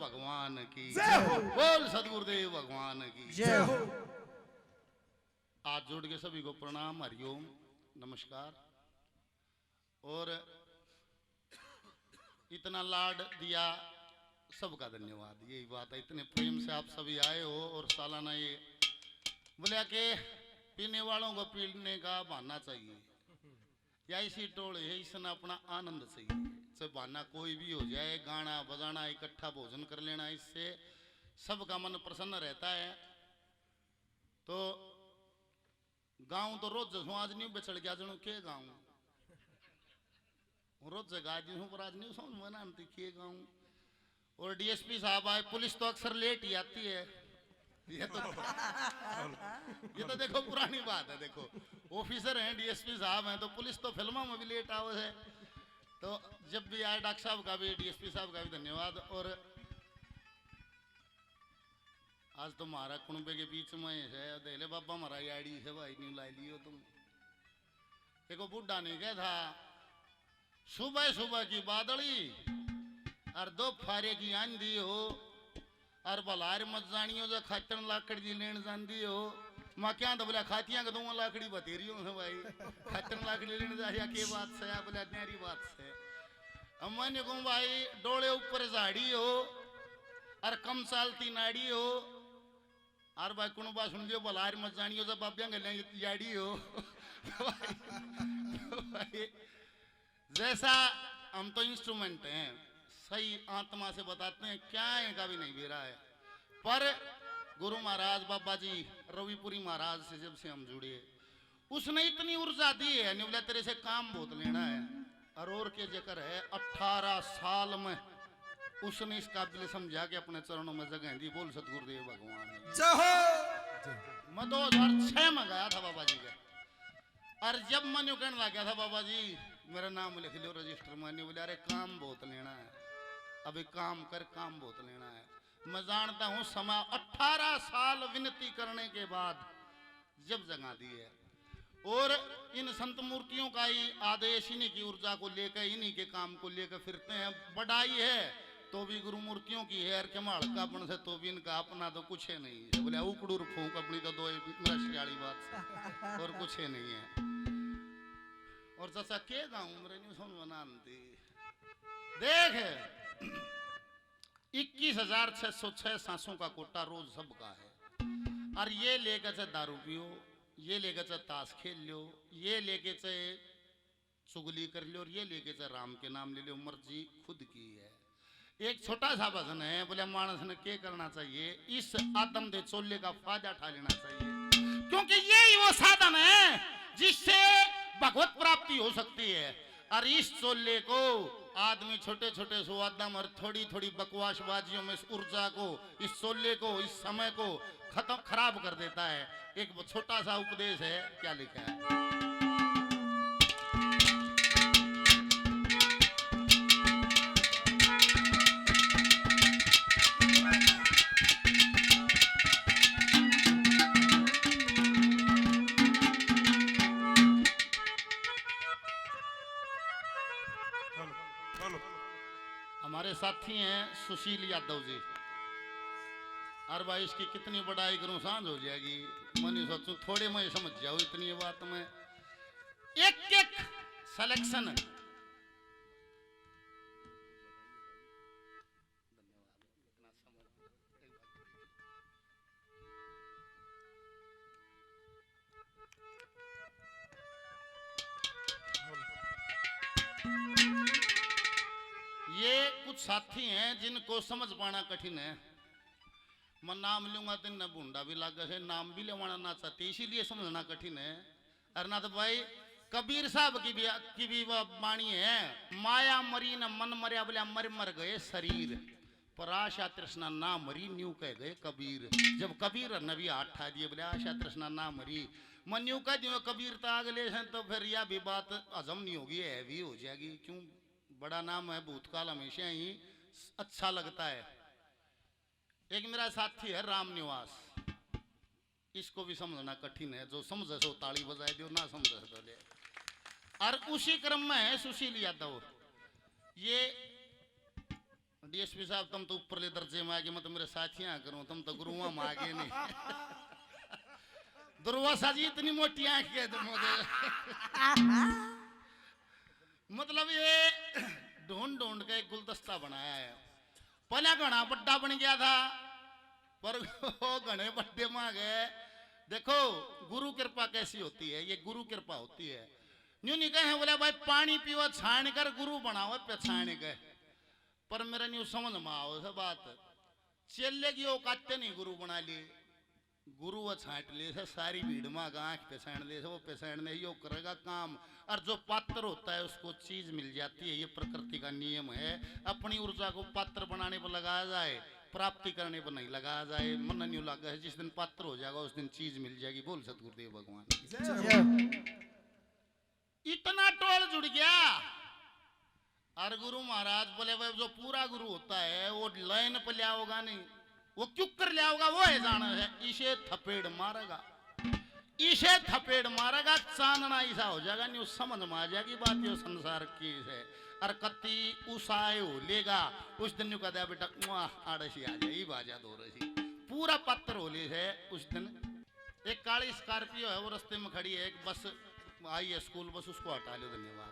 भगवान की जय हो। बोल सदगुरुदेव भगवान की जय हो। हाथ जोड़ के सभी को प्रणाम, हरिओम, नमस्कार। और इतना लाड दिया सबका धन्यवाद। यही बात है, इतने प्रेम से आप सभी आए हो। और सालाना ये बोलिया के पीने वालों को पीने का बहाना चाहिए, या इसी टोले है इसने अपना आनंद चाहिए। चाहे बहाना कोई भी हो जाए, गाना बजाना, इकट्ठा भोजन कर लेना, इससे सबका मन प्रसन्न रहता है। तो गाँव तो रोज जसू आज नहीं बिछड़ गया जनू के गाँव रोज जगह जी हूँ पर आज नहीं समझ में ना के गाँव। और डीएसपी साहब आए, पुलिस तो अक्सर लेट ही आती है। ये तो देखो पुरानी बात है। देखो ऑफिसर हैं, डीएसपी साहब हैं, तो पुलिस तो फिल्मों में भी लेट आवे है। तो जब भी आए डॉक्टर साहब का भी, डीएसपी साहब का भी धन्यवाद। और आज तो हमारा कुणबे के बीच में है, देले बाबा हमारा याड़ी है भाई, नहीं लाई लियो तुम। देखो बुढ़ा नहीं कह था सुबह सुबह की बादली और दो फारे की आंधी हो, और बलार मत जानियो जो खातन लाकड़ी जी लेन जाती हो। माँ क्या तो बोला खातियां का दो लाकड़ी बतेरियो है भाई, खातन लाकड़ी लेने जा के बात से बोला न्यारी बात से। अब मैंने कहूँ भाई डोले ऊपर झाड़ी हो और कम सालती नाड़ी हो, और भाई कुणबा सुन लियो बलार मत जानियो जब बाबिया गले याड़ी हो। भाई जैसा हम तो इंस्ट्रूमेंट हैं, सही आत्मा से बताते हैं, क्या है का भी नहीं बेरा है। पर गुरु महाराज बाबा जी रविपुरी महाराज से जब से हम जुड़े, उसने इतनी ऊर्जा दी है, नहीं बोला तेरे से काम बहुत लेना है। और के जिक्र है 18 साल में उसने इस काबिल समझा के अपने चरणों में जगह दी। बोल सतगुरुदेव भगवान जय हो। मैं 2006 में गया था बाबा जी का, और जब मैं यूं कहने लग गया था बाबा जी मेरा नाम लिख लो रजिस्टर में, नहीं बोले अरे काम बहुत लेना है, अभी काम कर, काम बहुत लेना है। मैं जानता हूं समय 18 साल विनती करने के बाद जब जगा दी है। और इन संत मूर्तियों का ही आदेश, इन्हीं की ऊर्जा को लेकर, इन्हीं के काम को लेकर फिरते हैं। बढ़ाई है तो भी गुरु मूर्तियों की है, के माड़कापन से तो भी इनका अपना तो कुछ है नहीं है। बोले उकड़ूर फूंक अपनी तो दो वाली बात और कुछ है नहीं है। और चाचा के गाँव मेरे नहीं समझ बनाती देख 21,606 सांसों का कोटा रोज सबका है। और ये लेकर चाहे दारू पियो, ये लेकर चाहे ताश खेल लो, ये लेके चाहे चुगली कर लो, और ये लेके चाहे राम के नाम ले लो, मर्जी खुद की है। एक छोटा सा भजन है, बोले मानस ने क्या करना चाहिए, इस आदम दे चोले का फायदा उठा लेना चाहिए, क्योंकि यही वो साधन है जिससे भगवत प्राप्ति हो सकती है। और इस चोले को आदमी छोटे छोटे सुवादम और थोड़ी थोड़ी बकवासबाजियों में इस ऊर्जा को, इस चोले को, इस समय को खत्म खराब कर देता है। एक छोटा सा उपदेश है, क्या लिखा है, हमारे साथी हैं सुशील यादव जी। और भाई इसकी कितनी बड़ाई करूं सांझ हो जाएगी। मैं सोचूं थोड़े में समझ जाओ इतनी बात में, एक एक सिलेक्शन। ये कुछ साथी हैं जिनको समझ पाना कठिन है। मैं नाम लूंगा तो न भूडा भी लागे है, नाम भी लेवाना ना चाहते, इसीलिए समझना कठिन है। अरना तो भाई कबीर साहब की भी वाणी है, माया मरी न मन मरिया, बोले मर मर गए शरीर, पर आशा तृष्णा ना मरी, न्यू कह गए कबीर। जब कबीर नबी हाथ ठा दिए, बोले आशा तृष्णा ना मरी, मन न्यू कह दियो कबीर तो अगले हैं, तो फिर यह भी बात हजम नहीं होगी, है भी हो जाएगी। क्यों, बड़ा नाम है, भूतकाल हमेशा ही अच्छा लगता है। एक मेरा साथी है राम निवास, इसको भी समझना कठिन है, जो समझे सो ताली बजाए दो, ना समझे तो ले। और उसी क्रम में है सुशील यादव। ये डीएसपी साहब तुम तो ऊपरले दर्जे में आगे, मैं तो मेरे साथियां करूं, तुम तो गुरुआ में आगे नहीं। दुर्वासा जी इतनी मोटी आंख है तुम, मतलब ये ढूंढ ढूंढ के एक गुलदस्ता बनाया है। पहले घना बड्डा बन गया था, पर वो घने बड्डे में आ गए। देखो गुरु कृपा कैसी होती है, ये गुरु कृपा होती है। न्यू नहीं कहे बोले भाई पानी पियो छान कर गुरु बनाओ पहचान के, पर मेरा न्यू समझ में आओ सब बात। चेले की औकात नहीं गुरु बना ली, गुरु वो छाट ले से सारी भीड़ में आंख पहचान ले से, वो पहचानने यो करेगा काम। और जो पात्र होता है उसको चीज मिल जाती है, ये प्रकृति का नियम है। अपनी ऊर्जा को पात्र बनाने पर लगाया जाए, प्राप्ति करने पर नहीं लगाया जाए। मन न्यू लगा है जिस दिन पात्र हो जाएगा उस दिन चीज मिल जाएगी। बोल सतगुरुदेव भगवान। इतना टोल जुड़ गया। और गुरु महाराज बोले भाई जो पूरा गुरु होता है वो लाइन पर लिया होगा नहीं, वो क्यों कर लिया होगा वो है जाना है। इसे थपेड़ मारेगा, इसे थपेड़ मारेगा, चांदना ऐसा हो जाएगा नहीं, समझ में आ जाएगी बात ये संसार की है। और कति उसाए हो लेगा उस दिन कह दिया बेटा आड़सी आ जाए बाजा दो रसी पूरा पत्थर हो ले है। उस दिन एक काली स्कॉर्पियो है, वो रास्ते में खड़ी है, एक बस आई है स्कूल बस, उसको हटा लो। धन्यवाद।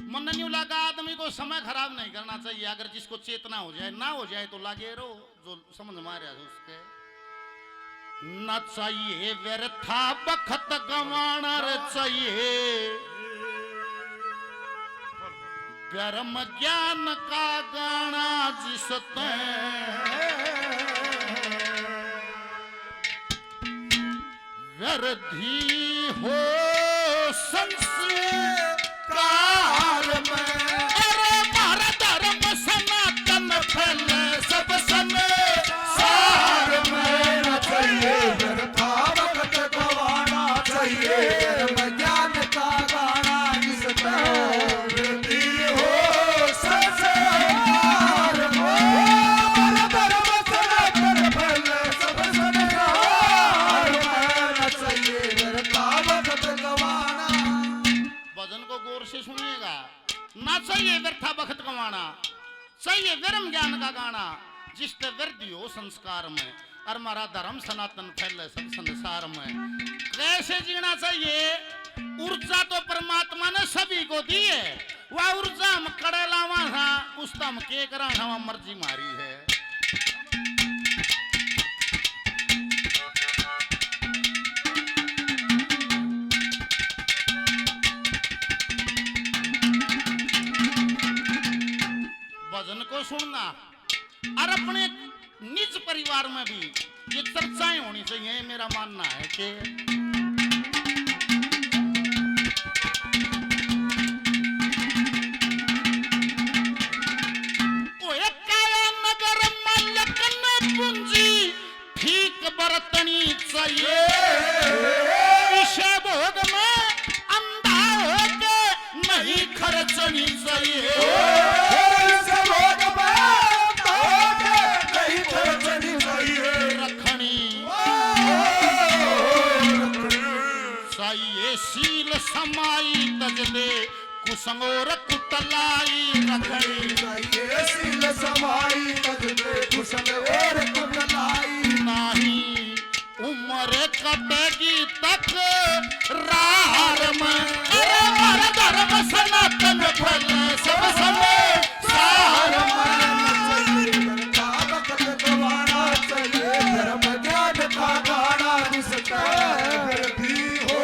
मन नहीं लगा, आदमी को समय खराब नहीं करना चाहिए। अगर जिसको चेतना हो जाए ना हो जाए तो लागे रो, जो समझ मारे उसके न चाहिए व्यर्था बखत गंवाना चाहिए। कर्म ज्ञान का गाना जिसते व्यर्धी हो संस्कार में। अरे मारा धर्म सनातन फैले सब संसार में। न चाहिए व्यर्था वक्त गवाना चाहिए, कर्म ज्ञान का गाना जिसमें वृद्धि हो संसार में। हमारा धर्म सनातन फैले सब संसार में। न चाहिए व्यर्था वक्त गवाना। भजन को गौर से सुनिएगा। ना चाहिए व्यर्था वक्त गंवाना, चाहिए धर्म ज्ञान का गाना जिससे वृद्धि हो संस्कार में। और हमारा धर्म सनातन फैले सब संसार में। कैसे जीना चाहिए? ऊर्जा तो परमात्मा ने सभी को दी है, वह ऊर्जा हम कड़े लावा था उस तम के करा हम मर्जी मारी है। भजन को सुनना और अपने निज परिवार में भी ये चर्चाएं होनी चाहिए। मेरा मानना है कि नगर मलकन पूंजी ठीक बरतनी चाहिए। विषय भोग में अंधा होके नहीं खर्चनी चाहिए। शील समाई तज दे कुसंगोर कुतलाई रखड़ी। चाहिए शील समाई तज दे कुसंगोर कुतलाई। नहीं उम्र कटेगी तक राहर में। अरे हमारा धर्म सनातन फैले सब समय सार में। व्यर्था वक्त गवाना चाहिए, धर्म ज्ञान का गाना जिसका वृद्धि हो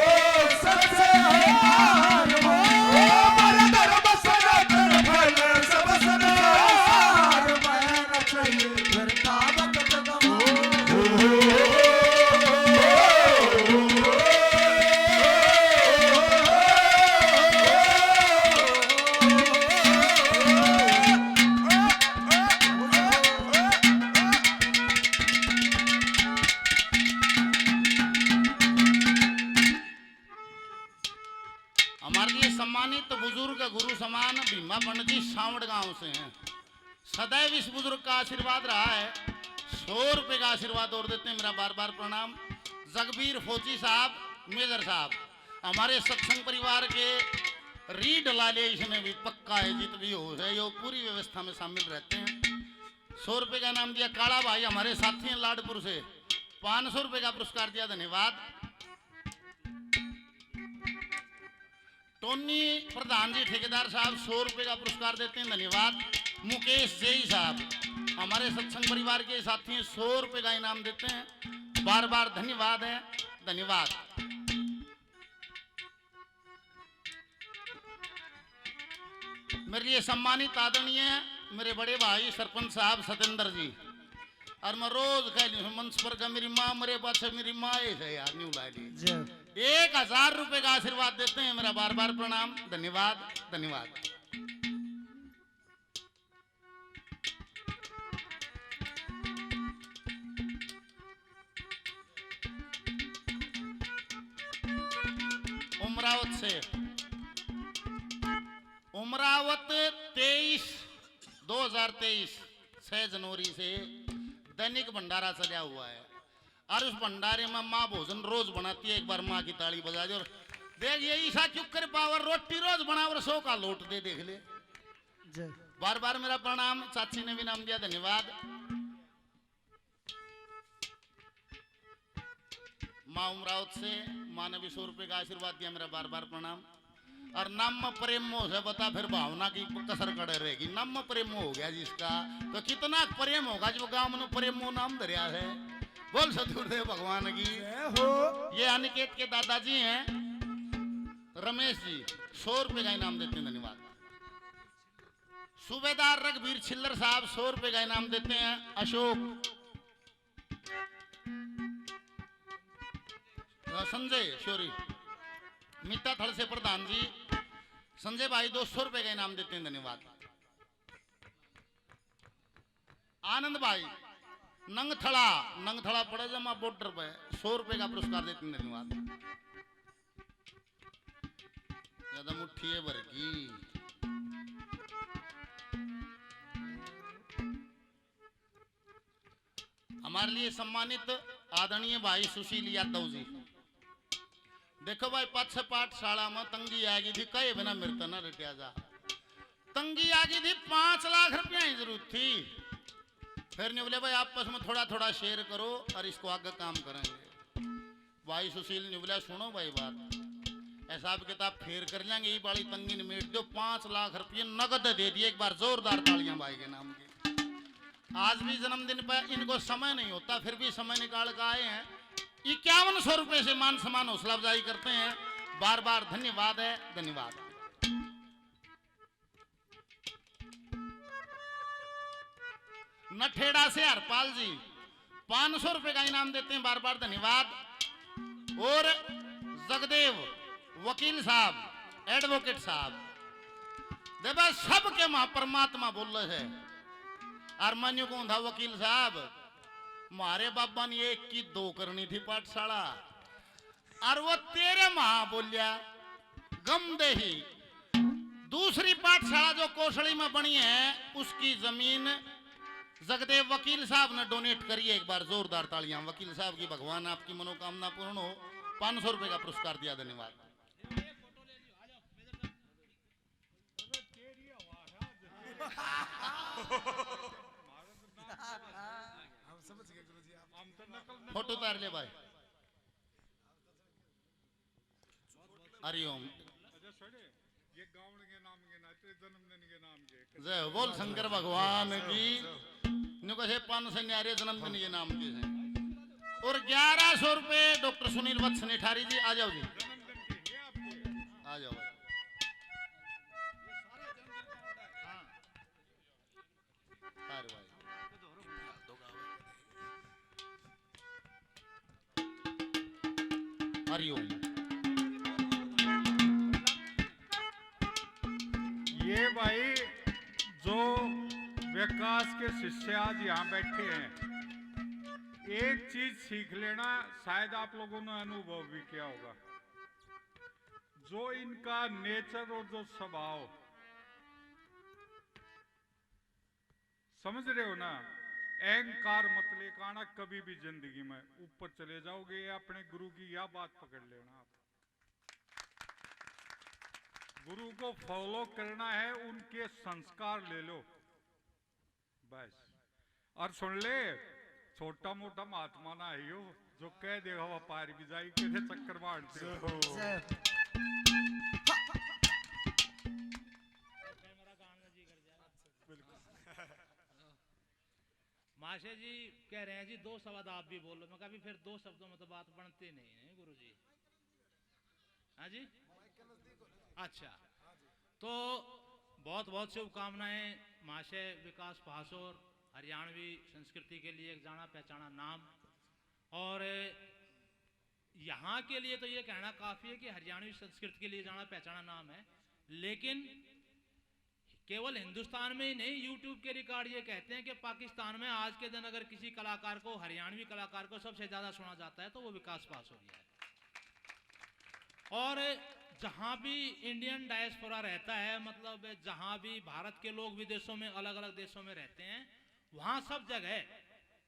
संसार में। हमारा धर्म सनातन फैले सब संसार में। न चाहिए व्यर्था वक्त गवाना। हमारे लिए सम्मानित बुजुर्ग गुरु समान भीमा पंडित जी सावड़ गांव से हैं। सदैव इस बुजुर्ग का आशीर्वाद रहा है। 100 रुपए का आशीर्वाद और देते हैं। मेरा बार बार प्रणाम। जगबीर फौजी साहब, मेजर साहब हमारे सत्संग परिवार के रीड लाले इसमें भी पक्का है, जित भी हो है, ये पूरी व्यवस्था में शामिल रहते हैं। 100 रुपए का इनाम दिया काला भाई हमारे साथी हैं लाडपुर से, 500 रुपए का पुरस्कार दिया, धन्यवाद। टोनी प्रधान जी ठेकेदार साहब 100 रुपए का पुरस्कार देते हैं, धन्यवाद। मुकेश जई साहब हमारे सत्संग परिवार के साथी हैं, 100 रुपए का इनाम देते हैं, बार बार धन्यवाद है, धन्यवाद। मेरे लिए सम्मानित आदरणीय मेरे बड़े भाई सरपंच साहब सतेंद्र जी, और मैं रोज कह ली मंच पर का मेरी माँ मेरे पास मेरी माँ है यार न्यू ला ली, 1000 रुपए का आशीर्वाद देते हैं, मेरा बार बार प्रणाम, धन्यवाद धन्यवाद। उमरावत से उमरावत 2023 6 जनवरी से दैनिक भंडारा चला हुआ है, और उस भंडारे में माँ भोजन रोज बनाती है, एक बार माँ की ताली बजा दे और देख ये ईसा क्यों कर पावर रोटी रोज बनावर 100 का लोट दे, देख ले। बार बार मेरा प्रणाम, चाची ने भी नाम दिया, धन्यवाद। माँ उमरावत से माँ ने भी 100 रुपए का आशीर्वाद दिया, मेरा बार बार प्रणाम। और नाम में प्रेम मोह से बता फिर भावना की कसर कड़े रहेगी, नाम में प्रेम मोह हो गया जिसका तो कितना प्रेम होगा जो गांव में प्रेम मोह नाम दरिया है। बोल सतगुरुदेव भगवान की। ये अनिकेत के दादाजी हैं रमेश जी, 100 रुपए का इनाम देते हैं, धन्यवाद। सूबेदार रघुवीर छिल्लर साहब 100 रुपए का इनाम देते हैं, अशोक। संजय शोरी मीता थल से प्रधान जी संजय भाई 200 रुपए का इनाम देते हैं, धन्यवाद। आनंद भाई नंगथड़ा पड़े जमा बॉर्डर पे 100 रुपए का पुरस्कार देते हैं, धन्यवाद। ज्यादा मुट्ठी है भर की। हमारे लिए सम्मानित आदरणीय भाई सुशील यादव जी, देखो भाई पाछे पाठशाला में तंगी आ गई थी, कहे बिना मृत न रटिया जा, तंगी आ गई थी, 5 लाख रुपया की जरूरत थी, फिर नहीं बोले भाई आपस में थोड़ा थोड़ा शेयर करो और इसको आगे काम करेंगे। भाई सुशील ने बोला सुनो भाई बात, हिसाब किताब फेर कर लेंगे, ये बड़ी तंगी निमेट दो, 5 लाख रुपये नगद दे दिए, एक बार जोरदार तालियां भाई के नाम की। आज भी जन्मदिन पर इनको समय नहीं होता, फिर भी समय निकाल कर आए हैं, 5100 रुपए से मान सम्मान हौसला अफजाई करते हैं, बार बार धन्यवाद है, धन्यवाद। नठेड़ा से हरपाल जी 500 रुपए का इनाम देते हैं, बार बार धन्यवाद। और जगदेव वकील साहब एडवोकेट साहब, देखो सबके मां परमात्मा बोल रहे हैं, और मनु कौन था वकील साहब, मारे बाबा ने 1 की 2 करनी थी पाठशाला, और वो तेरे महा बोलिया गम दे ही। दूसरी पाठशाला जो कोसड़ी में बनी है उसकी जमीन जगदेव वकील साहब ने डोनेट करी है, एक बार जोरदार तालियां वकील साहब की, भगवान आपकी मनोकामना पूर्ण हो, 500 रुपए का पुरस्कार दिया, धन्यवाद। फोटो उतार ले भाई। हरिओम जय बोल शंकर भगवान की। कहे 500 न्यारे जन्मदिन के नाम की है। और 1100 रुपए डॉक्टर सुनील वत्स नेठारी जी, आ जाओ जी, आ जाओ भाई। हरिओम। ये भाई जो विकास के शिष्य आज यहाँ बैठे हैं, एक चीज सीख लेना, शायद आप लोगों ने अनुभव भी किया होगा, जो इनका नेचर और जो स्वभाव, समझ रहे हो ना, अहंकार मत लेकर आना कभी भी जिंदगी में, ऊपर चले जाओगे। अपने गुरु की यह बात पकड़ लेना, आप गुरु को फॉलो करना है, उनके संस्कार ले लो बस। और सुन ले, छोटा मोटा महात्मा ना है यो जो कह देगा वो पार भी जाई कैसे चक्कर मारते हो। माशे जी कह रहे हैं जी 2 शब्द आप भी बोलो। मैं कभी फिर 2 शब्दों में तो बात बनती नहीं है गुरु जी। हाँ जी, अच्छा, तो बहुत बहुत शुभकामनाएं माशे विकास पासोर, हरियाणवी संस्कृति के लिए एक जाना पहचाना नाम। और यहाँ के लिए तो ये कहना काफी है कि हरियाणवी संस्कृति के लिए जाना पहचाना नाम है, लेकिन केवल हिंदुस्तान में ही नहीं, यूट्यूब के रिकॉर्ड ये कहते हैं कि पाकिस्तान में आज के दिन अगर किसी कलाकार को, हरियाणवी कलाकार को सबसे ज्यादा सुना जाता है तो वो विकास पासोर है। और जहां भी इंडियन डायस्पोरा रहता है, मतलब जहां भी भारत के लोग विदेशों में, अलग अलग देशों में रहते हैं, वहां सब जगह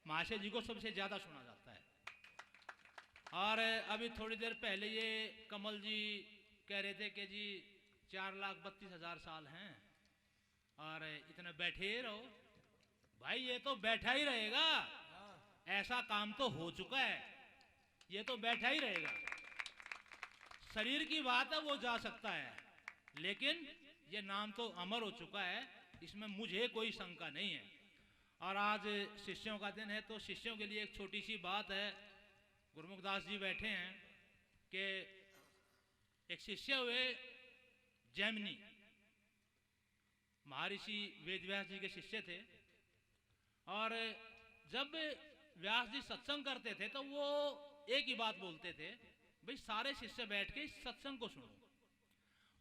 माशे जी को सबसे ज्यादा सुना जाता है। और अभी थोड़ी देर पहले ये कमल जी कह रहे थे कि जी 4,32,000 साल हैं और इतने बैठे ही रहो। भाई ये तो बैठा ही रहेगा, ऐसा काम तो हो चुका है, ये तो बैठा ही रहेगा। शरीर की बात है, वो जा सकता है, लेकिन ये नाम तो अमर हो चुका है, इसमें मुझे कोई शंका नहीं है। और आज शिष्यों का दिन है, तो शिष्यों के लिए एक छोटी सी बात है। गुरुमुखदास जी बैठे हैं कि एक शिष्य हुए जैमिनी, महर्षि वेदव्यास जी के शिष्य थे। और जब व्यास जी सत्संग करते थे तो वो एक ही बात बोलते थे, भाई सारे शिष्य बैठ के इस सत्संग को सुनो।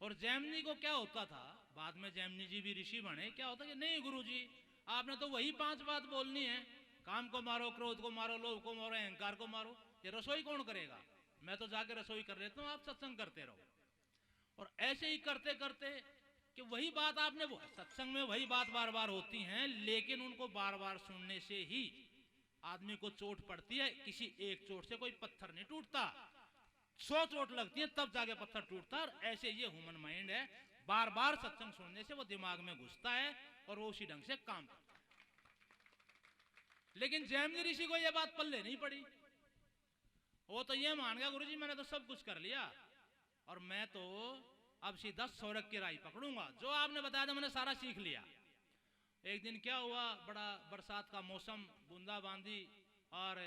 और जैमिनी को क्या होता था, बाद में जैमिनी जी भी ऋषि बने, क्या होता कि नहीं गुरुजी आपने तो वही 5 बात बोलनी है, काम को मारो, क्रोध को मारो, लोभ को मारो, अहंकार को मारो, ये रसोई कौन करेगा, मैं तो जाके रसोई कर लेता हूँ, आप सत्संग करते रहो। और ऐसे ही करते करते कि वही बात आपने, सत्संग में वही बात बार बार होती हैं, लेकिन उनको बार बार सुनने से ही आदमी को चोट पड़ती है। किसी एक चोट से कोई पत्थर नहीं टूटता, 100 चोट लगती है तब जाके पत्थर टूटता है। और ऐसे ये ह्यूमन माइंड है, बार बार सत्संग सुनने से वो दिमाग में घुसता है और वो उसी ढंग से काम करता है। लेकिन जैमिनी ऋषि को ये बात पल्ले नहीं पड़ी, वो तो ये मान गया गुरुजी मैंने तो सब कुछ कर लिया और मैं तो अब सीधा स्वर्ग की राह पकड़ूंगा, जो आपने बताया था मैंने सारा सीख लिया। एक दिन क्या हुआ, बड़ा बरसात का मौसम, बूंदाबांदी, और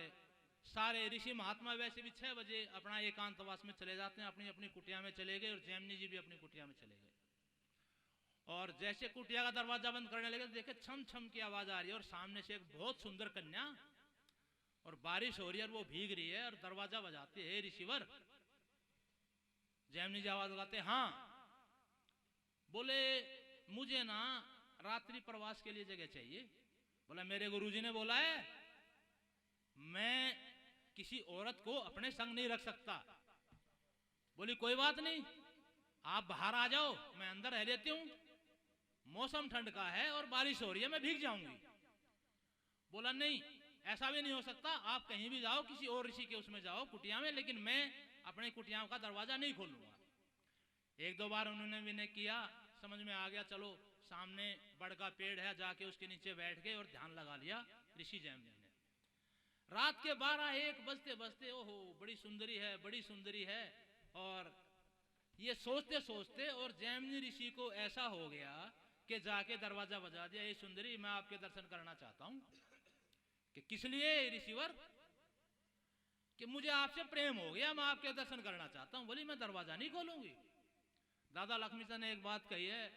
सारे ऋषि महात्मा वैसे भी 6 बजे अपना एकांतवास में चले जाते हैं, अपनी अपनी कुटिया में चले गए, और जैमिनी जी भी अपनी कुटिया में चले गए। और जैसे कुटिया का दरवाजा बंद करने लगे, देखे छम छम की आवाज आ रही है और सामने से एक बहुत सुंदर कन्या, और बारिश हो रही है और वो भीग रही है, और दरवाजा बजाते हैं ऋषिवर। जैमिनी जी आवाज लगाते, हाँ। बोले मुझे ना रात्रि प्रवास के लिए जगह चाहिए। बोला मेरे गुरुजी ने बोला है मैं किसी औरत को अपने संग नहीं रख सकता। बोली कोई बात नहीं, आप बाहर आ जाओ, मैं अंदर रह लेती हूँ, मौसम ठंड का है और बारिश हो रही है, मैं भीग जाऊंगी। बोला नहीं ऐसा भी नहीं हो सकता, आप कहीं भी जाओ, किसी और ऋषि के उसमें जाओ कुटिया में, लेकिन मैं अपने कुटिया का दरवाजा नहीं खोलूंगा। 1-2 बार उन्होंने विनय किया, समझ में आ गया, चलो सामने बड़ का पेड़ है, जाके उसके नीचे बैठ गए और ध्यान लगा लिया ऋषि जैमिनी ने। रात के 12-1 बजते बजते ओहो बड़ी सुंदरी है, बड़ी सुंदरी है, और ये सोचते सोचते और जैमिनी ऋषि को ऐसा हो गया कि जाके दरवाजा बजा दिया, ये सुंदरी मैं आपके दर्शन करना चाहता हूं। कि किस लिए ऋषिवर, कि मुझे आपसे प्रेम हो गया, मैं आपके दर्शन करना चाहता हूं। बोली मैं दरवाजा नहीं खोलूंगी। दादा लक्ष्मीचंद ने एक बात कही है,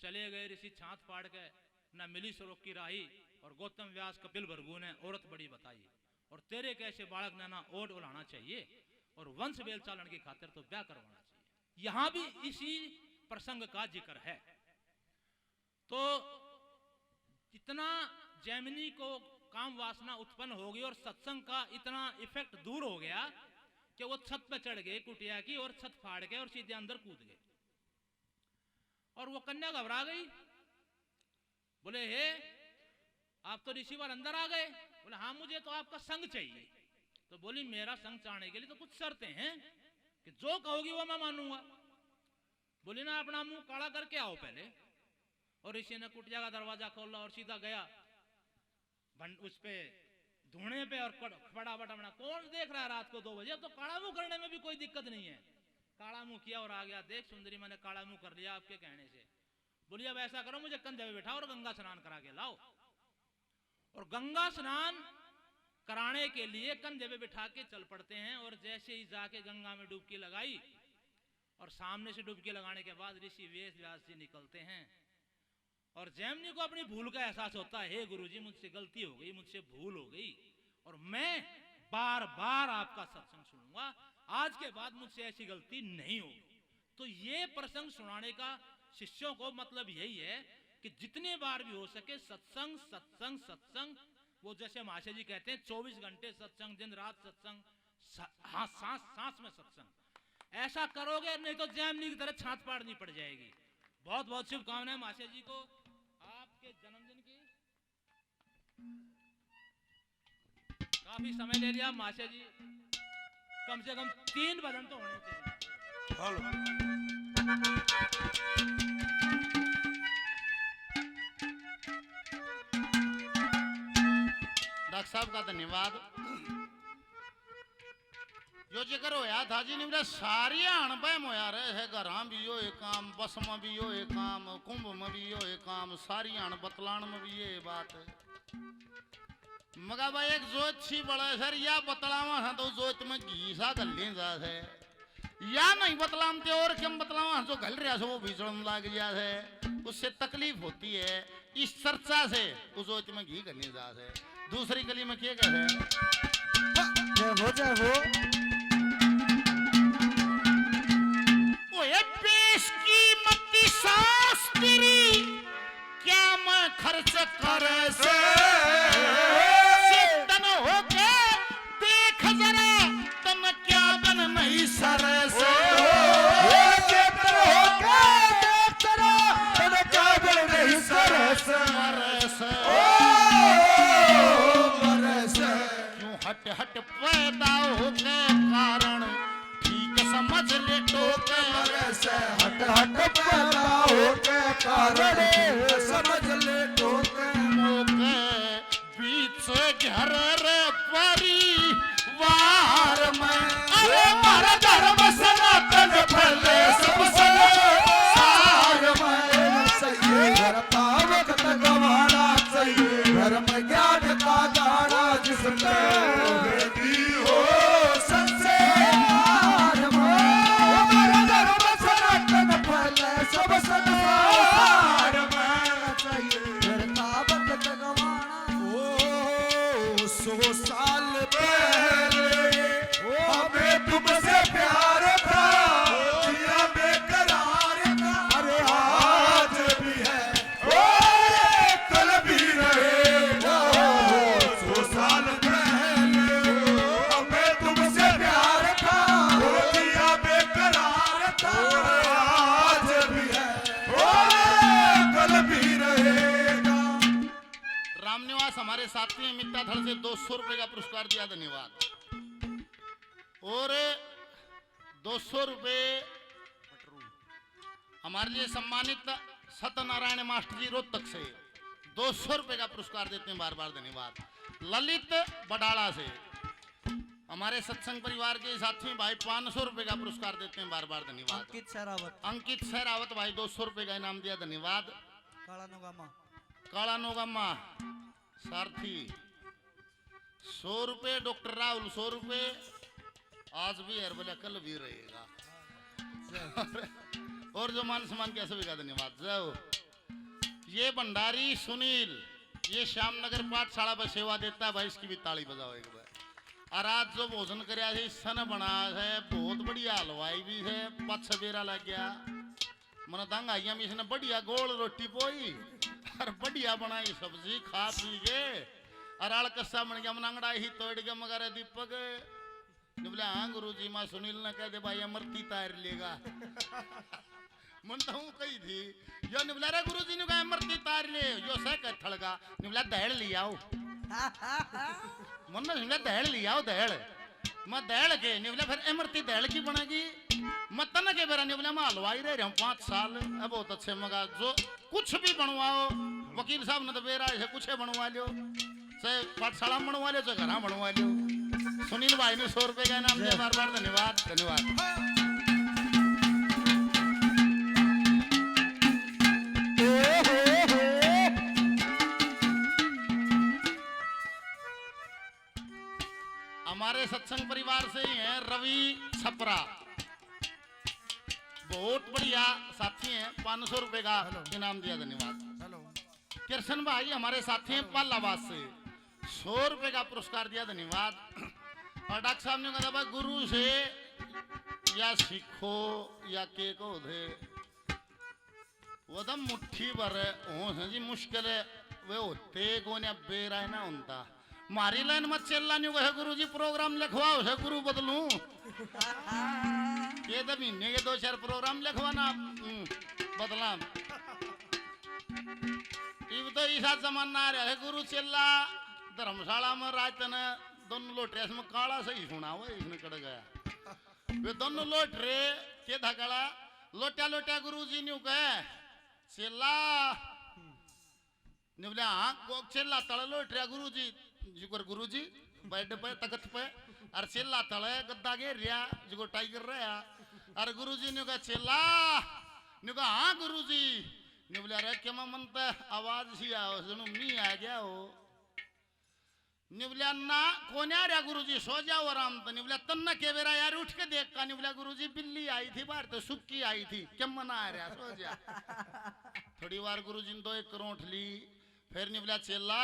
चले गए ऋषि छात फाड़ के, न मिली सरोक की राही, और गौतम व्यास कपिल भृगु ने औरत बड़ी बताई, और तेरे कैसे बालक ने ना ओट उलाना चाहिए, और वंश बेल चालन की खातिर तो ब्याह करवाना चाहिए। यहां भी इसी प्रसंग का जिक्र है। तो इतना जैमिनी को काम वासना उत्पन्न हो गई और सत्संग का इतना इफेक्ट दूर हो गया कि वो छत पे चढ़ गए कुटिया की, और छत फाड़ के और सीधे अंदर कूद गए। और वो कन्या घबरा गई, बोले हे आप तो ऋषिवर अंदर आ गए। बोले हाँ मुझे तो आपका संग चाहिए। तो बोली मेरा संग चाहने के लिए तो कुछ शर्तें हैं, कि जो कहोगी वो मैं मानूंगा। बोली ना अपना मुंह काला करके आओ पहले। और ऋषि ने कुटिया का दरवाजा खोला और सीधा गया, उस पे धुने पे और फटाफट अपना कौन देख रहा है रात को 2 बजे। अब तो काला मुंह करने में भी कोई दिक्कत नहीं है। काला मुंह किया और आ गया, देख सुंदरी मैंने काला मुंह कर लिया आपके कहने से। बोलिए अब ऐसा करो, मुझे कंधे पे बैठाओ और गंगा स्नान करा के लाओ। और गंगा स्नान कराने के लिए कंधे पे बिठा के चल पड़ते हैं। और जैसे ही जाके गंगा में डुबकी लगाई और सामने से डुबकी लगाने के बाद ऋषि वेद व्यास जी निकलते हैं। और जैमिनी को अपनी भूल का एहसास होता है, हे गुरुजी मुझसे गलती हो गई, मुझसे भूल हो गई और मैं बार बार आपका सत्संग सुनूंगा, आज के बाद मुझसे ऐसी गलती नहीं होगी। तो ये प्रसंग सुनाने का शिष्यों को मतलब यही है कि जितने बार भी हो सके सत्संग सत्संग सत्संग। वो जैसे महाशय जी कहते हैं 24 घंटे सत्संग, दिन रात सत्संग, हाँ सांस सांस में सत्संग। ऐसा करोगे नहीं तो जैमिनी की तरह छात पाड़नी पड़ जाएगी। बहुत बहुत शुभकामनाएं महाशय जी को आपके जन्मदिन की। काफी समय ले लिया महाशय जी, कम से कम 3 भजन तो होने चाहिए। डॉक्टर साहब का धन्यवाद। जो जिक्र होया था जी ने सारी अणबहम होया रहे है, घर भी यो काम, बस में भी यो काम, कुंभ में भी यो काम, सारी अण बतलाण में भी ये बात है। मगा भाई एक जोत छी बड़ा सर या बतलावा है तो जोत में घी सा गले जा है, या नहीं बतलामते और क्यों बतलावा जो गल रहा है वो बिचड़न लग गया है, उससे तकलीफ होती है। इस चर्चा से उस जोत में घी गले जा है। दूसरी गली में क्या है, जय हो पेश की मत्ती सांस तेरी क्या मैं खर्च कर से तन हो के देख जरा तन क्या बन नहीं सर से चेतन हो के देख जरा तन क्या बन नहीं सर से क्यों हट हट पैदा हो के कारण ठीक समझ ले टोके हट हट पैदा हो के कारण समझ ले टोके मोके बीच घर रे परिवार में अरे मारा धर्म सनातन फले सब संसार में चाहिए घर का वक्त गवाना चाहिए, धर्म ज्ञान का गाना जिसमें वेदी हो संसार में। मारा धर्म सनातन फले सब संसार में चाहिए, घर का वक्त गवाना। ओ 100 साल पहले हमें तुमसे प्यार था, जिया बेकरार था, अरे आज भी है और कल भी रहेगा। 100 साल पहले हमें तुमसे प्यार था, जिया बेकरार था, आज भी है और कल भी रहेगा। रामनिवास हमारे साथी हैं, मित्ता धड़ से 200 रुपए का पुरस्कार दिया, धन्यवाद। और 200 रुपए हमारे लिए सम्मानित सत्यनारायण मास्टर जी रोहतक से 200 रुपए का पुरस्कार देते हैं, बार बार धन्यवाद। ललित बडाला से हमारे सत्संग परिवार के साथी भाई 500 रुपए का पुरस्कार देते हैं, बार बार धन्यवाद। अंकित सहरावत भाई 200 रुपए का इनाम दिया, धन्यवाद। काला नोगामा सारथी 100 रुपए, डॉक्टर राहुल 100 रुपए, आज भी है बोला कल भी रहेगा। और जो मान सम्मान किया सभी का धन्यवाद। जाओ ये भंडारी सुनील, ये श्यामनगर पाठशाला पर सेवा देता है भाई, इसकी भी ताली बजाओ एक बार। और आज जो भोजन कराया है सन बना है, बहुत बढ़िया हलवाई भी है, पछ बेरा लग गया मन तंग आइया में, इसने बढ़िया गोल रोटी पोई और बढ़िया बनाई सब्जी, खा पी के और आल कस्सा बन गया, मनंगड़ा ही तोड़ के मगर दीपक ने बोले हाँ गुरु जी, माँ सुनील ने कह दे भाई अमरती तार लेगा। मनता हूँ कही थी यो ने बोला रे गुरु जी ने कहा अमरती तार ले, यो से कह थड़गा ने बोला दहड़ ले आओ, मन ने दहड़ ले आओ, दहड़ मैं दहड़ के ने बोला फिर अमरती दहड़ की बनेगी, मैं तन के बेरा ने बोला मैं हलवाई रह रहा हूँ 5 साल, अब बहुत अच्छे मगा जो कुछ भी बनवाओ, वकील साहब ने तो बेरा ऐसे कुछ बनवा लो, चाहे पाठशाला बनवा लो चाहे घर बनवा लो। सुनील भाई ने 100 रुपए का इनाम दिया, बार बार धन्यवाद धन्यवाद। हमारे सत्संग परिवार से ही हैं रवि छपरा, बहुत बढ़िया साथी हैं, 500 रुपए का इनाम दिया धन्यवाद। कृष्ण भाई हमारे साथी हैं पालाबाद से, 100 रुपए का पुरस्कार दिया धन्यवाद। और डॉक्टर साहब ने कहा भाई गुरु से या सीखो या के को दे वो तो मुट्ठी भर हो जी मुश्किल है वे होते को ने बेरा है ना उनता मारी लाइन मत चलना नहीं कहे गुरु जी प्रोग्राम लिखवाओ है गुरु बदलूं ये तो महीने के 2-4 प्रोग्राम लिखवाना बदला इब तो ऐसा जमाना आ रहा है गुरु चेला धर्मशाला में राजन दोनों लोटरे में काला सही सुना हुआ इसने कड़ गया वे दोनों लोटरे के धकड़ा लोटा लोटा गुरु जी ने कहे चेला ने बोले हाँ कोक चेला तड़ लोटरे गुरु जी गुरु जी बेड पे तख्त पे और चेला तड़े गद्दा घेर रिया जिको टाइगर रहा और गुरु जी ने कहा चेला ने कहा हाँ गुरु जी ने बोले अरे क्या मनता आवाज सी आओ सुनो मी आ गया हो निवल्या ना कोने आ रहा गुरुजी सो जाओ आराम तो निवल्या तन्ना के बेरा यार उठ के देख का निवल्या गुरुजी बिल्ली आई थी बाहर तो सुक्की आई थी क्या मना आ रहा सो जा थोड़ी बार गुरुजी ने 2 एक करोट ली फिर निवल्या चेला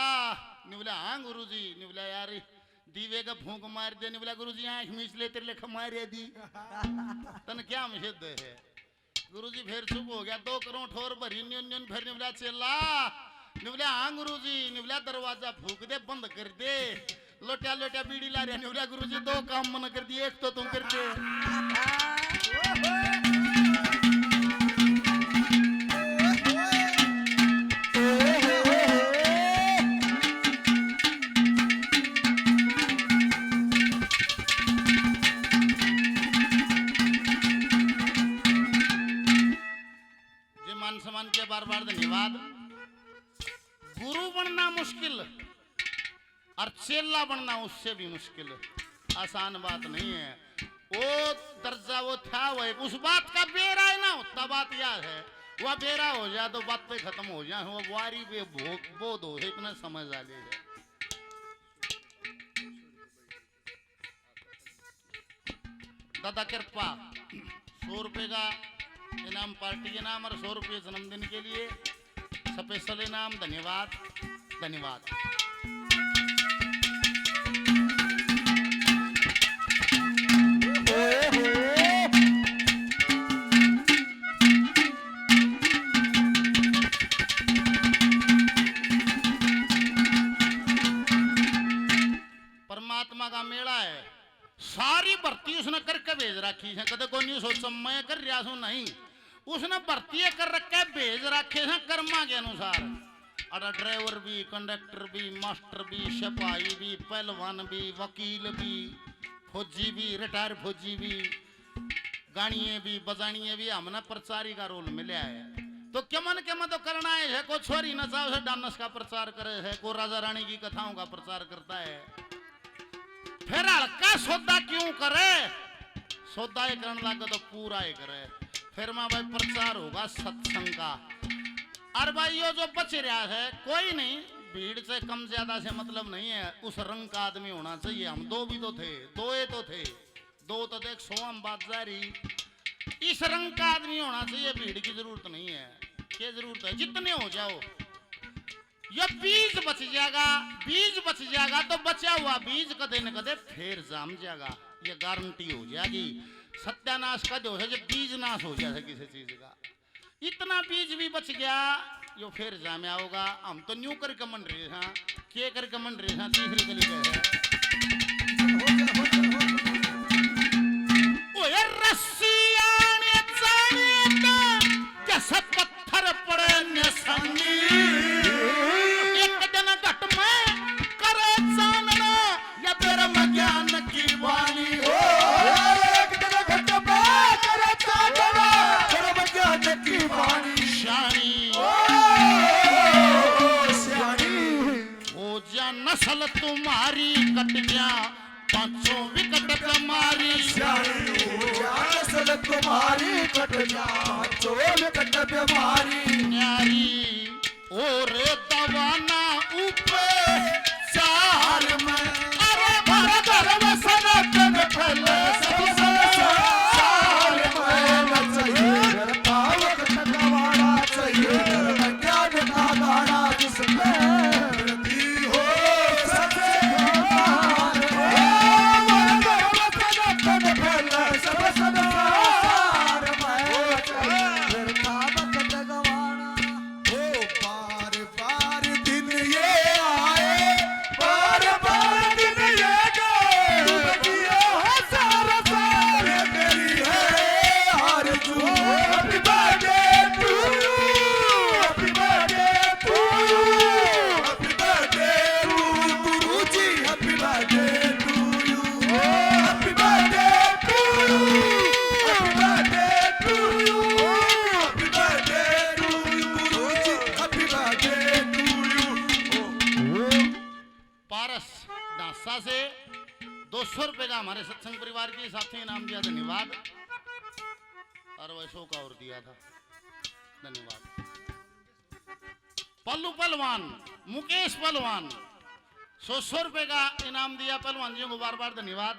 निवल्या हाँ गुरुजी निवल्या यार दीवे का फूंक मार दे निवल्या गुरुजी आंख मीच ले तेरे लेखा मारे दी तन क्या मशद है गुरुजी फिर चुप हो गया 2 करोट और भरी न्यून फिर निवल्या चेला निवल्या हाँ गुरुजी निवल्या दरवाजा फूक दे बंद कर दे लोटा लोटा बीड़ी ला रहे निवल्या गुरुजी 2 काम मन कर दिए एक तो तुम कर दे जे मान सम्मान के बार बार धन्यवाद। गुरु बनना मुश्किल और चेला बनना उससे भी मुश्किल, आसान बात नहीं है। वो दर्जा वो था वो उस बात का बेरा है ना उतना बात याद है वह बेरा हो जाए तो बात पे खत्म हो जाए वो वारी पे बोध हो इतना समझ आ ले जाए। दादा कृपा 100 रुपए का इनाम पार्टी के नाम और 100 रुपये जन्मदिन के लिए स्पेशल इनाम धन्यवाद धन्यवाद। परमात्मा का मेला है, सारी भर्ती उसने करके भेज रखी है, कदे कोई नहीं सोच मैं कर रहा हूं नहीं, उसने भर्ती कर रखे भेज रखे हैं कर्मा के अनुसार। और ड्राइवर भी कंडक्टर भी मास्टर भी सिपाही भी पहलवान भी वकील भी फौजी भी रिटायर फौजी भी गानिए भी बजानिए भी हमने प्रचारी का रोल मिला है। तो क्या मन तो करना है, कोई छोरी नचा उसे डांस का प्रचार करे है, कोई राजा रानी की कथाओं का प्रचार करता है। फिर हल्का सौदा क्यों करे, सौदा ही करने लगा तो पूरा ही करे। फिर माँ भाई प्रचार होगा सत्संग का। और भाई ये जो बच रहा है कोई नहीं, भीड़ से कम ज्यादा से मतलब नहीं है, उस रंग का आदमी होना चाहिए। हम 2 भी तो थे, 2 तो थे, 2 तो देख 100 बात जारी, इस रंग का आदमी होना चाहिए। भीड़ की जरूरत नहीं है, क्या जरूरत है, जितने हो जाओ। ये बीज बच जाएगा, बीज बच जाएगा तो बचा हुआ बीज कदे न कदे फिर जाम जाएगा, ये गारंटी हो जाएगी। सत्यानाश का जो है जब बीज नाश हो जाए किसी चीज का, इतना बीज भी बच गया यो फिर जामिया होगा। हम तो न्यू करके मन रहे हैं, के करके मन रहे हैं, तीसरी गली गए ओए रस्सियां जाने तो कैसे पत्थर पड़े न संगी, एक दिन घट में करे जानना या तेरा ज्ञान की वाणी हो। नस्ल तुम्हारी कट गया पांचों विकट बीमारी सियाणी हो गया नस्ल तुम्हारी कट गया पांचों विकट बीमारी न्यारी और दवाना ऊपर चार में अरे भर धर्म सनातन फैले सब संसार में न चाहिए घर पावक तकवाड़ा चाहिए धर्म ज्ञान का गाड़ा जिसमें वृद्धि हो सबसे भगवान धर्म सनातन फैले सब संसार में चाहिए घर पावक तकवाड़ा ओ बार बार दिन ये आए बार बार दिन ये गए दुनिया हजार साल मेरी है आरज़ू happy birthday to you happy birthday to you happy birthday to गुरुजी happy birthday to you happy birthday to you happy birthday to you happy birthday to you गुरुजी happy birthday to you Paras डांसा से 200 रुपए का हमारे सत्संग परिवार के साथी इनाम दिया, धन्यवाद। और वैसों का और दिया था, धन्यवाद। पल्लू पहलवान, मुकेश पहलवान 100 रुपए का इनाम दिया, पहलवान जी को बार बार धन्यवाद।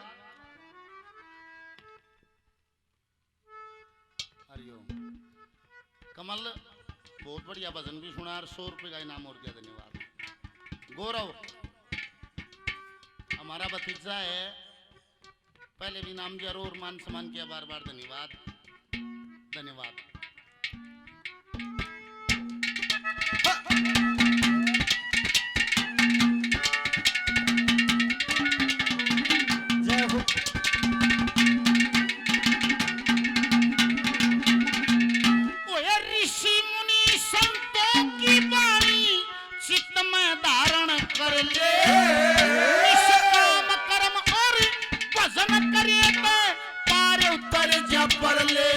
हरिओम। कमल बहुत बढ़िया भजन भी सुना और 100 रुपए का इनाम और दिया, धन्यवाद। गौरव हमारा भतीजा है, पहले भी नाम दिया और मान सम्मान किया, बार बार धन्यवाद, धन्यवाद। जय हो ओए ऋषि मुनि संतों की वाणी चित्त में धारण कर ले, निष्काम कर्म और भजन करे तो पार उतर जा पर ले।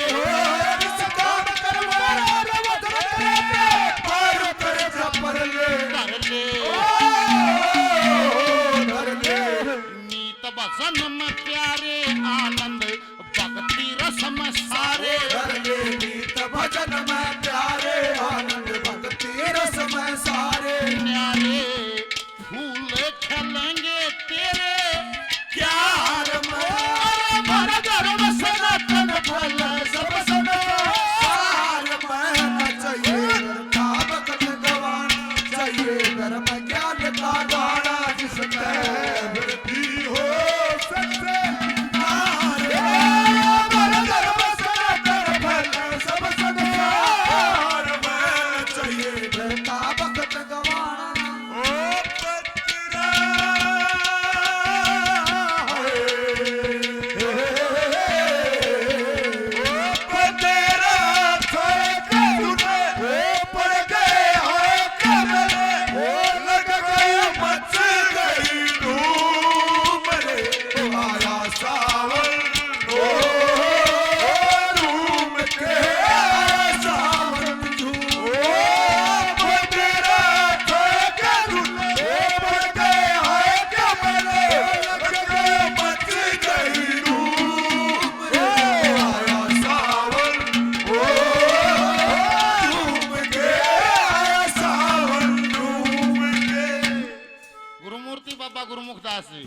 काम कर्म और वचन करे पार करे जपर ले कर ले धर ले नीत भजन में प्यारे आनंद भक्ति रस में सारे। धर ले गीत भजन में प्यारे आनंद भक्ति रस में सारे न्यारे फूल खिलेंगे तेरे प्यार में भर धर्म सनातन फल सब संसार में न चाहिए घर का भक्त गवान चाहिए धर्म ज्ञान का गाड़ा जिसमें वृद्धि हो सबसे नारे भर धर्म सनातन फल सब संसार में न चाहिए घर का भक्त गवाना ओ पत्रा गुरुमुखदास जी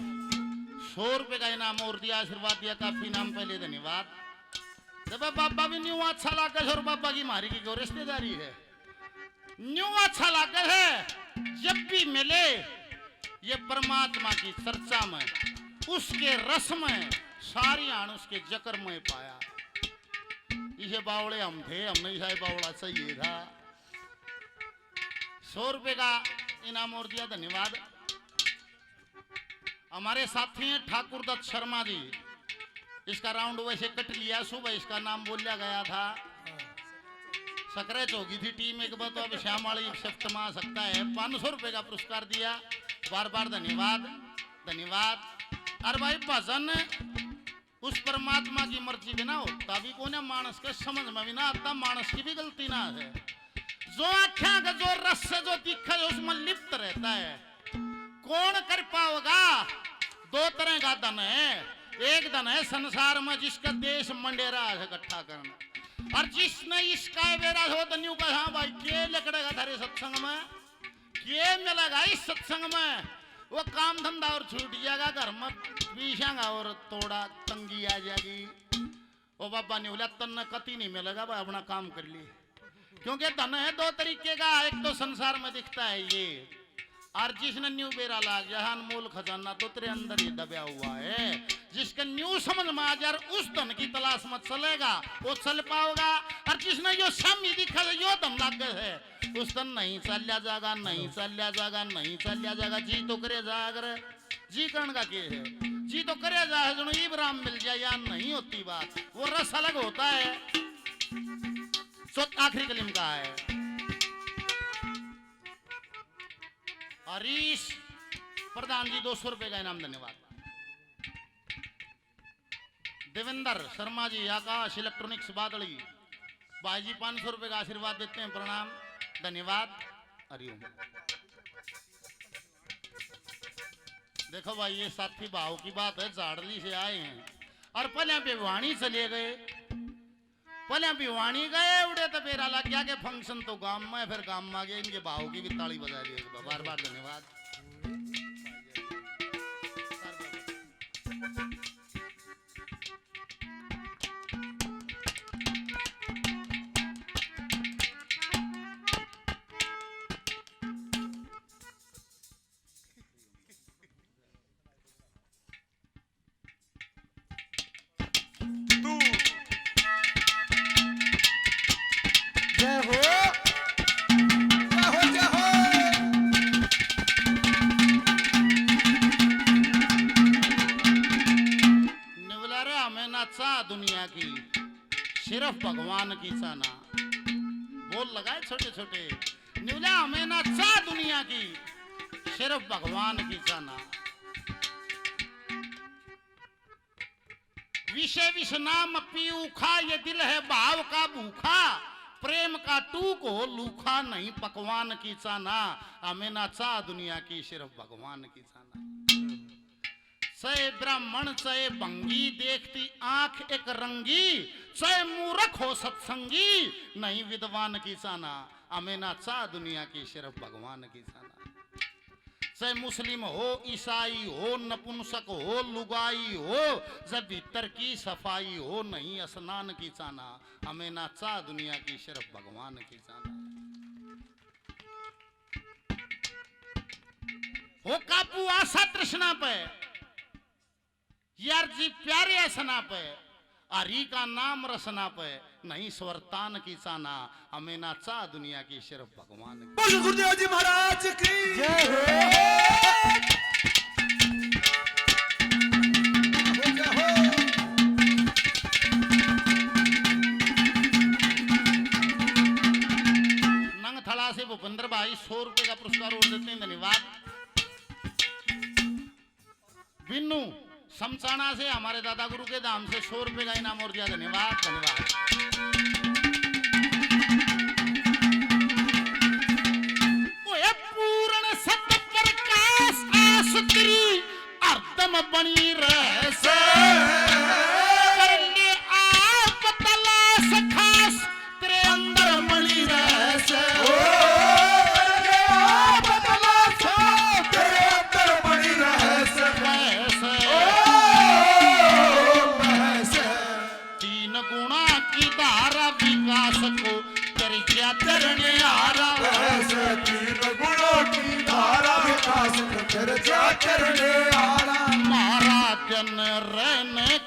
100 रुपए का इनाम और दिया, आशीर्वाद दिया, काफी इनाम पहले, धन्यवाद। जब बाबा भी न्यू अच्छा लगा और बाबा की मारी की क्यों रिश्तेदारी है, न्यू अच्छा लगा है। जब भी मिले ये परमात्मा की चर्चा में, उसके रस में सारी आन उसके जकर में पाया। इसे बावड़े हम थे, हमने इसे बावड़ा चाहिए था। 100 रुपए का इनाम और दिया, धन्यवाद। हमारे साथी हैं ठाकुर दत्त शर्मा जी, इसका राउंड वैसे कट लिया, सुबह इसका नाम बोलिया गया था, सक्रेच होगी थी टीम एक बार, तो अब श्यामाली शिफ्ट में आ सकता है। 500 रुपए का पुरस्कार दिया, बार बार धन्यवाद, धन्यवाद। अरे भाई भजन उस परमात्मा की मर्जी बिना होता भी कोने मानस के समझ में भी ना आता, मानस की भी गलती ना है। जो आख्या का जो रस से जो दिखा है उसमें लिप्त रहता है, कौन कर पाओगा? दो तरह का धन है। एक धन है संसार में जिसका देश मंडेरा है इकट्ठा करना, और जिसने इसका बेरा हो तो न्यू का हाँ भाई के लकड़ेगा थारे सत्संग में, के मिलेगा इस सत्संग में, वो काम धंधा और छूट जाएगा, घर में पीछागा और थोड़ा तंगी आ जाएगी। वो बाबा ने बोला तन कति नहीं मिलेगा भाई, अपना काम कर लिए। क्योंकि धन है दो तरीके का, एक तो संसार में दिखता है ये, और जिसने न्यू बेरा लाग जाए अनमोल खजाना तो तेरे अंदर ही दबा हुआ है। जिसके न्यू समझ में आ जाए उस धन की तलाश मत चलेगा, वो चल पाओगा। और जिसने यो सामी दिखा यो धन लाग है, उस दिन नहीं चलिया जाएगा, नहीं चलिया जाएगा, नहीं चलिया जाएगा। जी तो करे जागर, जी करण का के है, जी तो करे जाए जो इब्राहिम मिल जाए या नहीं होती बात, वो रस अलग होता है। तो आखिरी कलिम का है हरीश प्रधान जी 200 रुपए का इनाम, धन्यवाद। देवेंद्र शर्मा जी आकाश इलेक्ट्रॉनिक्स बादली भाई जी 500 रुपए का आशीर्वाद देते हैं, प्रणाम, धन्यवाद, हरिओम। देखो भाई ये साथी भाव की बात है, झाड़ली से आए हैं और पहले भिवानी चले गए, पहले भिवानी गए उड़े तो मेरा लग गया कि फंक्शन तो गांव में, फिर गांव में आ गए, इनके भाव की भी ताली बजा ली, बार बार धन्यवाद। जय हो, जय हो, जय हो। निवला रे हमें ना चाह दुनिया की, सिर्फ भगवान की चाहना। बोल लगाए छोटे छोटे, निवला हमें ना चाह दुनिया की, सिर्फ भगवान की चाहना। विषय विष नाम पीऊखा, ये दिल है भाव का भूखा, प्रेम का टूक हो लूखा, नहीं पकवान की चाहना। हमें ना चाह दुनिया की, सिर्फ भगवान की चाहना। चाहे ब्राह्मण चाहे भंगी, देखती आंख एक रंगी, चाहे मूर्ख हो सत्संगी, नहीं विद्वान की चाहना। हमें ना चाह दुनिया की, सिर्फ भगवान की चाहना। चाहे मुस्लिम हो ईसाई हो, नपुंसक हो लुगाई हो, जब भीतर की सफाई हो, नहीं स्नान की चाहना। हमें ना चाह दुनिया की, सिर्फ भगवान की चाहना। हो काबू आशा तृष्णा पे, यार जी प्यारे असना पे, हरि का नाम रसना पे, नहीं स्वर्तान की चाहना। हमें ना चाह दुनिया की, सिर्फ भगवान की। बोलो गुरुदेव जी महाराज की जय हो, जय हो। नंगथला से भूपेंद्र भाई 100 रुपए का पुरस्कार और देते हैं, धन्यवाद। बिन्नू समसाना से हमारे दादा गुरु के दाम से 100 रुपए का इनाम और दिया, धन्यवाद, धन्यवाद। पूर्ण सत्य प्रकाश आसुत्री अर्दम बनी रह से, करने आप तलाश खास तेरे अंदर बनी रह से। करने आप तलाश तेरे अंदर बनी रह से। तीन गुणा की धारा विकास को चर्चा करने आ रहा है। तीन गुणों की धारा विकास को चर्चा करने आ रहा। मारा जन रहने